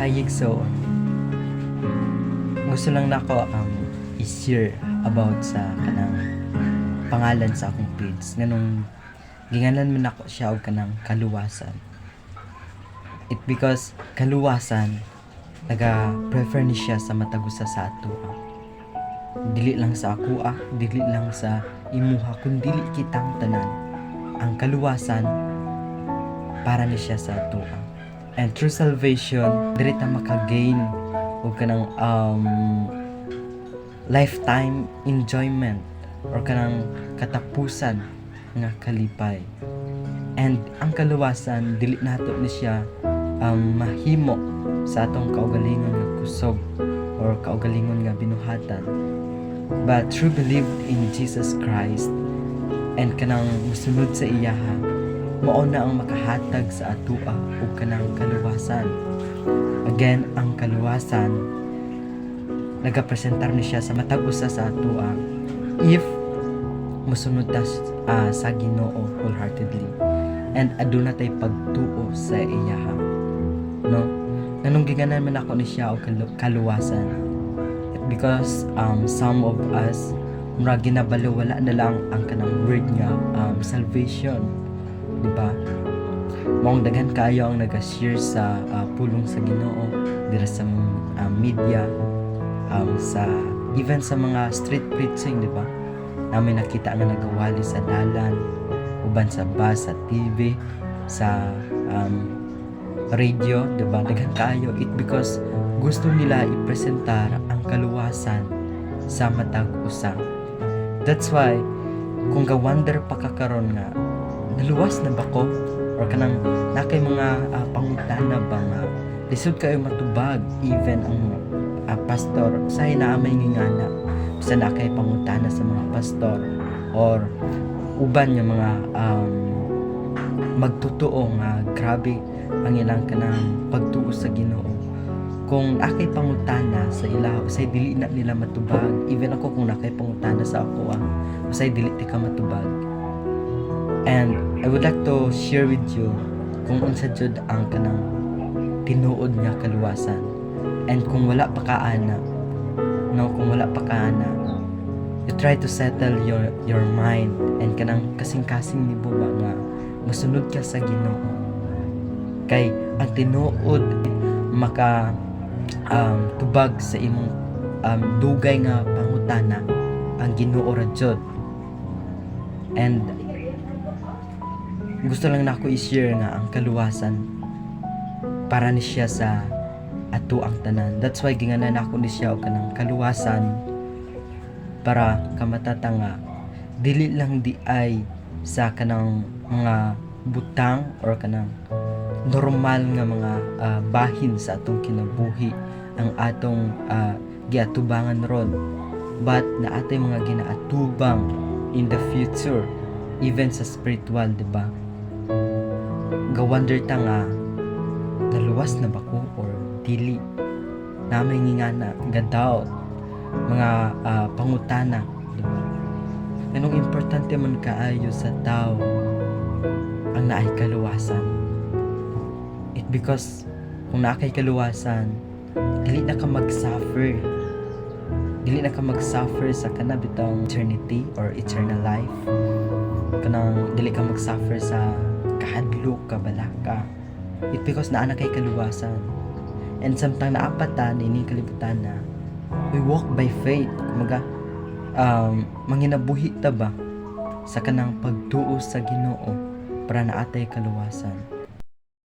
Hayig so gusto lang nako i-share about sa kanang pangalan sa akong page nganong gingalan man ako siya og kanang kaluwasan. It because kaluwasan naga-prefer ni siya sa matag usa sa ato. Dili lang sa ako dili lang sa imuha kun dili kitang tanan. Ang kaluwasan para ni siya sa ato. And through salvation, diri ta maka-gain og kanang lifetime enjoyment or kanang katapusan nga kalipay. And ang kaluwasan dili nato ni siya mahimo sa atong kaugalingon nga kusog or kaugalingon nga binuhatan, but through belief in Jesus Christ and kanang musunod sa iyaha, mao na ang makahatag sa atoa ug kanang kaluwasan. Again, ang kaluwasan nagapresentar ni siya sa matag usa sa atoa if musunod ta sa Ginoo wholeheartedly and aduna tay pagtuo sa iyaha, no? Nanong giganan man ako ni siya og kaluwasan because some of us mura ginabalo wala na lang ang kanang word nga salvation, di ba? Maong daghan kayo ang naga-share sa pulong sa Ginoo dira sa media, sa even sa mga street preaching, di ba? Namin nakita nga nagawali sa dalan, uban sa bus, sa TV, sa radio, di ba? Daghan kayo it because gusto nila ipresentar ang kaluwasan sa matag usa. That's why kung ga-wonder pa ka karon nga naluwas na ba ko or kanang nakay mga pangutana ba nga lisod kayo matubag even ang pastor sa hinaamay ngingana sa nakay pangutana sa mga pastor or uban nga mga magtotoo nga grabe ang ilang kanang pagtuo sa Ginoo. Kung akay pangutana sa ilaw usay dili na nila matubag, even ako kung nakay pangutana sa ako usay dili ti ka matubag. And I would like to share with you kung unsa jud ang kanang tinuod nga kaluwasan. And kung wala pa kaana, no, kung wala pa kaana, you try to settle your mind and kanang kasing-kasing ni ba nga masunod ka sa Ginoo. Kay ang tinuod maka tubag sa imong dugay nga pangutana ang Ginoo ra jud. And gusto lang nako i-share nga ang kaluwasan para ni siya sa ato ang tanan. That's why ginganan ako ni siya og kanang kaluwasan para kamatata nga dili lang di ay sa kanang mga butang or kanang normal nga mga bahin sa atong kinabuhi ang atong giatubangan ron, but na atay mga ginaatubang in the future even sa spiritual, di ba? Ga-wonder ta nga naluwas na ba ko or dili, namay ngingana ga-doubt mga pangutana, di ba? Anong importante man kaayo sa tao ang naay kaluwasan. It because kung naay kaluwasan, dili na ka mag-suffer. Dili na ka mag-suffer sa kanabitang eternity or eternal life. Kanang dili ka mag-suffer sa kahadlok ka balaka. It because naa na kay kaluwasan. And samtang naapatan ini kalibutan na, we walk by faith. Kumaga manginabuhi ta ba sa kanang pagtuo sa Ginoo para naatay kaluwasan.